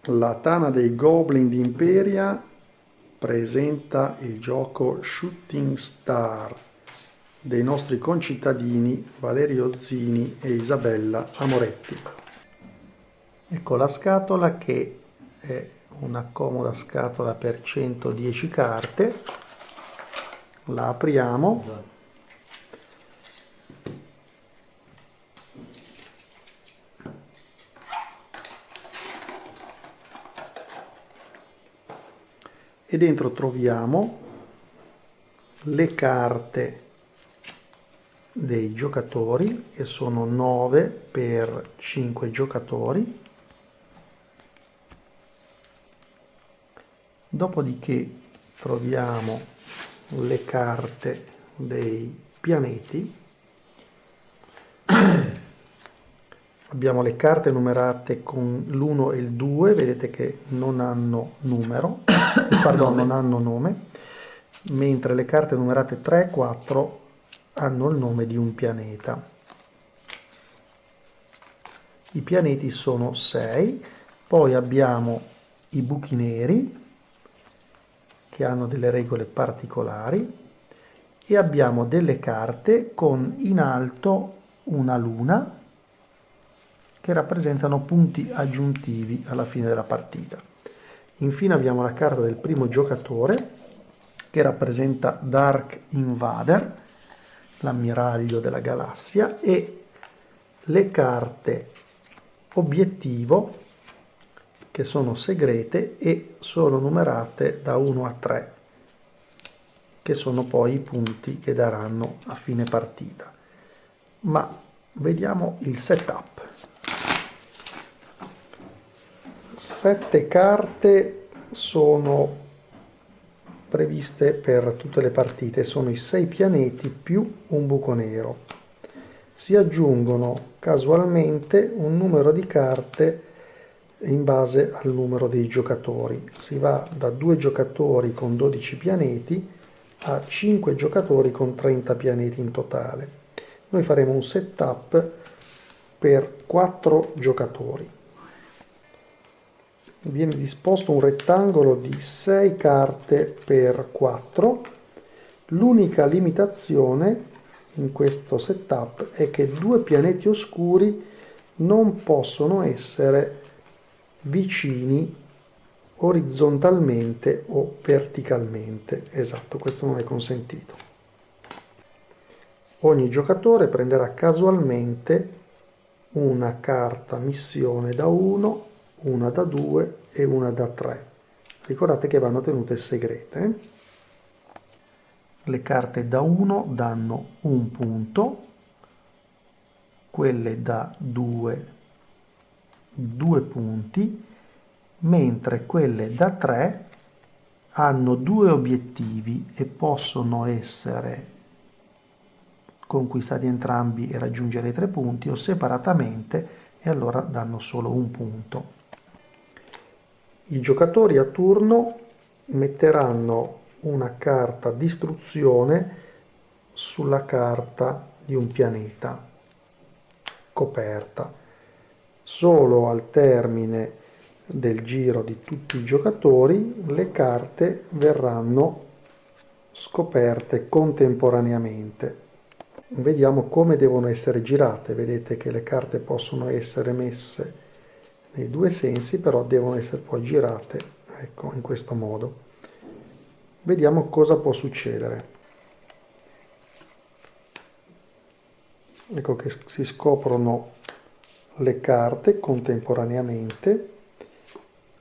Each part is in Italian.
La Tana dei Goblin di Imperia presenta il gioco Shooting Star dei nostri concittadini Valerio Zini e Isabella Amoretti. Ecco la scatola, che è una comoda scatola per 110 carte. La apriamo. E dentro troviamo le carte dei giocatori, che sono 9 per 5 giocatori. Dopodiché troviamo le carte dei pianeti. Abbiamo le carte numerate con l'1 e il 2, vedete che non hanno numero, pardon, non hanno nome, mentre le carte numerate 3 e 4 hanno il nome di un pianeta. I pianeti sono 6, poi abbiamo i buchi neri, che hanno delle regole particolari, e abbiamo delle carte con in alto una luna, che rappresentano punti aggiuntivi alla fine della partita. Infine abbiamo la carta del primo giocatore, che rappresenta Dark Invader, l'ammiraglio della galassia, e le carte obiettivo, che sono segrete e sono numerate da 1 a 3, che sono poi i punti che daranno a fine partita. Ma vediamo il setup. 7 carte sono previste per tutte le partite, sono i 6 pianeti più un buco nero. Si aggiungono casualmente un numero di carte in base al numero dei giocatori. Si va da 2 giocatori con 12 pianeti a 5 giocatori con 30 pianeti in totale. Noi faremo un setup per 4 giocatori. Viene disposto un rettangolo di 6 carte per 4. L'unica limitazione in questo setup è che 2 pianeti oscuri non possono essere vicini orizzontalmente o verticalmente. Esatto, questo non è consentito. Ogni giocatore prenderà casualmente una carta missione da 1, una da 2 e una da 3. Ricordate che vanno tenute segrete. Le carte da 1 danno un punto, quelle da 2 2 punti, mentre quelle da 3 hanno 2 obiettivi e possono essere conquistati entrambi e raggiungere i 3 punti, o separatamente, e allora danno solo un punto. I giocatori a turno metteranno una carta distruzione sulla carta di un pianeta coperta. Solo al termine del giro di tutti i giocatori le carte verranno scoperte contemporaneamente. Vediamo come devono essere girate. Vedete che le carte possono essere messe nei due sensi, però devono essere poi girate, ecco, in questo modo. Vediamo cosa può succedere. Ecco che si scoprono le carte contemporaneamente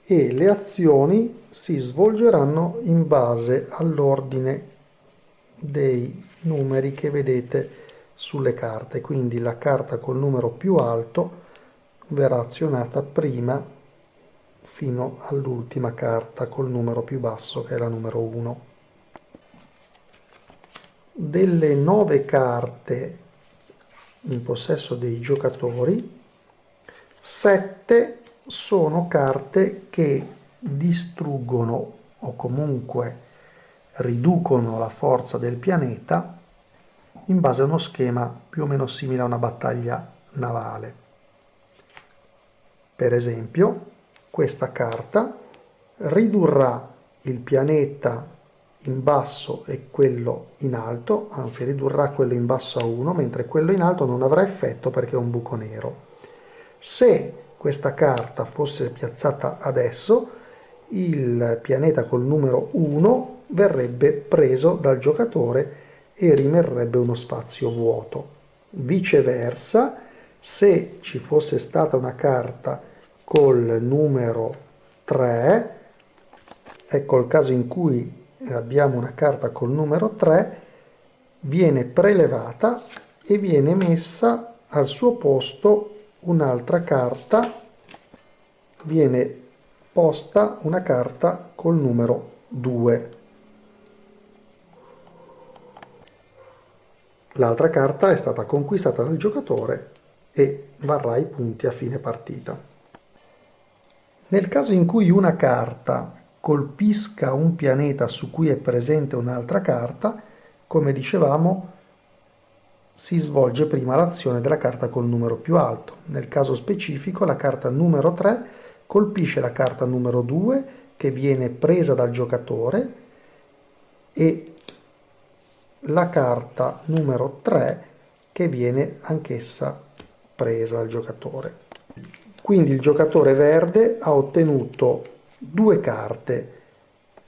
e le azioni si svolgeranno in base all'ordine dei numeri che vedete sulle carte. Quindi la carta col numero più alto verrà azionata prima fino all'ultima carta col numero più basso, che è la numero 1. Delle 9 carte in possesso dei giocatori, 7 sono carte che distruggono o comunque riducono la forza del pianeta in base a uno schema più o meno simile a una battaglia navale. Per esempio, questa carta, ridurrà il pianeta in basso e quello in alto, anzi ridurrà quello in basso a 1, mentre quello in alto non avrà effetto perché è un buco nero. Se questa carta fosse piazzata adesso, il pianeta col numero 1 verrebbe preso dal giocatore e rimarrebbe uno spazio vuoto. Viceversa, se ci fosse stata una carta col numero 3, ecco il caso in cui abbiamo una carta col numero 3, viene prelevata e viene messa al suo posto un'altra carta, viene posta una carta col numero 2. L'altra carta è stata conquistata dal giocatore e varrà i punti a fine partita. Nel caso in cui una carta colpisca un pianeta su cui è presente un'altra carta, come dicevamo, si svolge prima l'azione della carta col numero più alto. Nel caso specifico la carta numero 3 colpisce la carta numero 2 che viene presa dal giocatore e la carta numero 3 che viene anch'essa presa dal giocatore. Quindi il giocatore verde ha ottenuto due carte,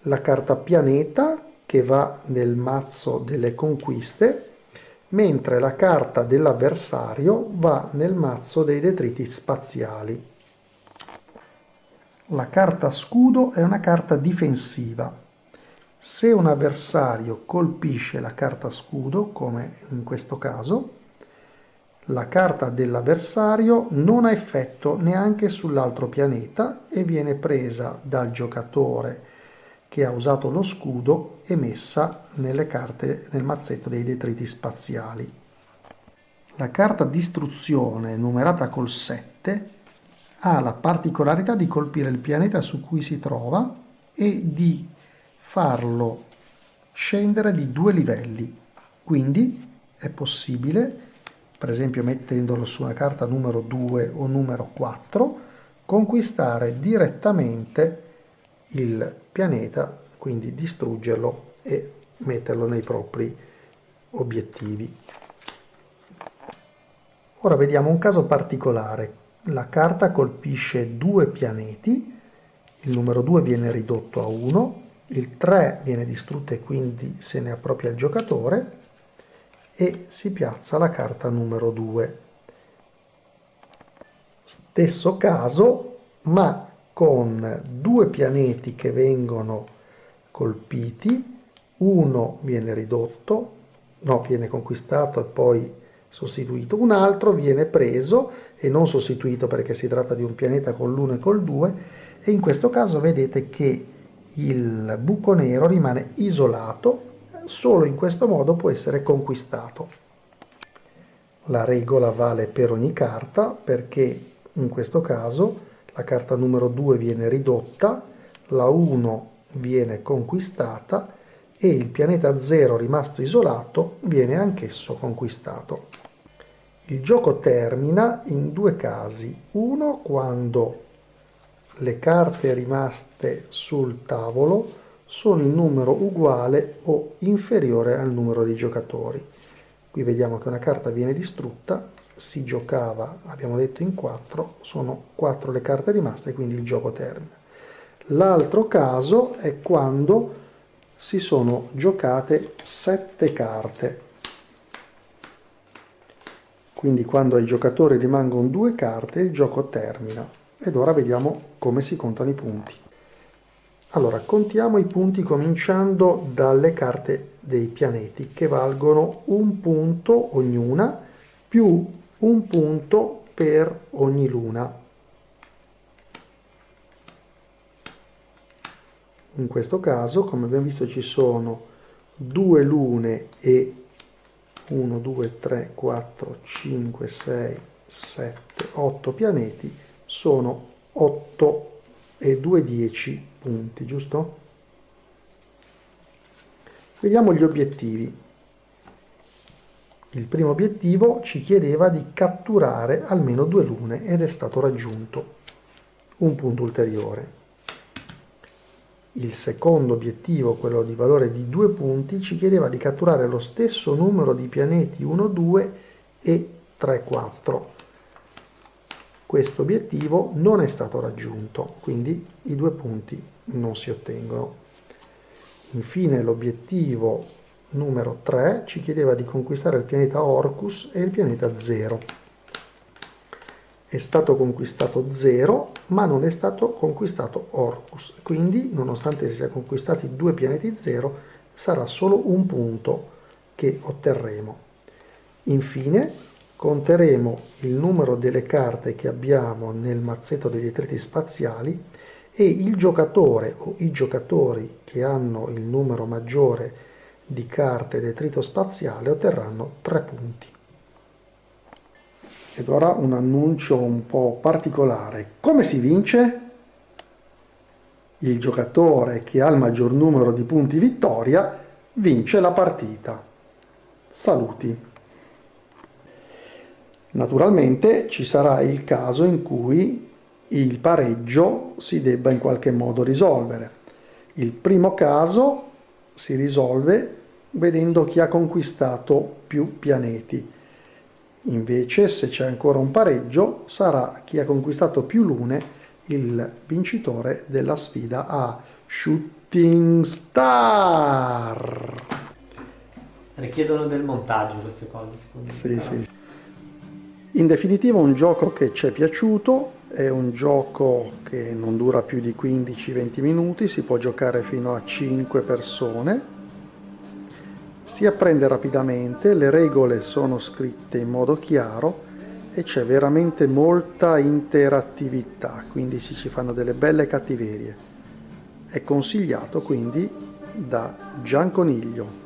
la carta pianeta che va nel mazzo delle conquiste, mentre la carta dell'avversario va nel mazzo dei detriti spaziali. La carta scudo è una carta difensiva. Se un avversario colpisce la carta scudo, come in questo caso, la carta dell'avversario non ha effetto neanche sull'altro pianeta e viene presa dal giocatore che ha usato lo scudo e messa nelle carte nel mazzetto dei detriti spaziali. La carta distruzione numerata col 7 ha la particolarità di colpire il pianeta su cui si trova e di farlo scendere di 2 livelli. Quindi è possibile, per esempio mettendolo su una carta numero 2 o numero 4, conquistare direttamente il pianeta, quindi distruggerlo e metterlo nei propri obiettivi. Ora vediamo un caso particolare. La carta colpisce 2 pianeti, il numero 2 viene ridotto a 1, il 3 viene distrutto e quindi se ne appropria il giocatore e si piazza la carta numero 2. Stesso caso, ma con 2 pianeti che vengono colpiti, uno viene ridotto, no, viene conquistato e poi sostituito, un altro viene preso e non sostituito perché si tratta di un pianeta con l'1 e col 2 e in questo caso vedete che il buco nero rimane isolato, solo in questo modo può essere conquistato. La regola vale per ogni carta perché in questo caso la carta numero 2 viene ridotta, la 1 viene conquistata e il pianeta 0 rimasto isolato viene anch'esso conquistato. Il gioco termina in 2 casi, uno quando le carte rimaste sul tavolo sono in numero uguale o inferiore al numero dei giocatori. Qui vediamo che una carta viene distrutta, si giocava, abbiamo detto in 4, sono 4 le carte rimaste, quindi il gioco termina. L'altro caso è quando si sono giocate 7 carte. Quindi quando ai giocatori rimangono 2 carte il gioco termina. Ed ora vediamo come si contano i punti. Allora, contiamo i punti cominciando dalle carte dei pianeti che valgono 1 punto ognuna più 1 punto per ogni luna. In questo caso, come abbiamo visto, ci sono 2 lune e 1, 2, 3, 4, 5, 6, 7, 8 pianeti, sono 8 e 2, 10 punti, giusto? Vediamo gli obiettivi. Il primo obiettivo ci chiedeva di catturare almeno 2 lune ed è stato raggiunto. un punto ulteriore. Il secondo obiettivo, quello di valore di 2 punti, ci chiedeva di catturare lo stesso numero di pianeti 1, 2 e 3, 4. Questo obiettivo non è stato raggiunto, quindi i 2 punti non si ottengono. Infine l'obiettivo numero 3 ci chiedeva di conquistare il pianeta Orcus e il pianeta 0. È stato conquistato 0, ma non è stato conquistato Orcus, quindi nonostante si sia conquistati 2 pianeti 0, sarà solo un punto che otterremo. Infine conteremo il numero delle carte che abbiamo nel mazzetto dei detriti spaziali e il giocatore o i giocatori che hanno il numero maggiore di carte detrito spaziale otterranno 3 punti. Ed ora un annuncio un po' particolare. Come si vince? Il giocatore che ha il maggior numero di punti vittoria vince la partita. Saluti. Naturalmente ci sarà il caso in cui il pareggio si debba in qualche modo risolvere. Il primo caso si risolve vedendo chi ha conquistato più pianeti. Invece, se c'è ancora un pareggio, sarà chi ha conquistato più lune il vincitore della sfida a Shooting Star. Richiedono del montaggio queste cose, secondo me. Sì, sì. In definitiva un gioco che ci è piaciuto, è un gioco che non dura più di 15-20 minuti, si può giocare fino a 5 persone. Si apprende rapidamente, le regole sono scritte in modo chiaro e c'è veramente molta interattività, quindi ci fanno delle belle cattiverie. È consigliato quindi da Gianconiglio.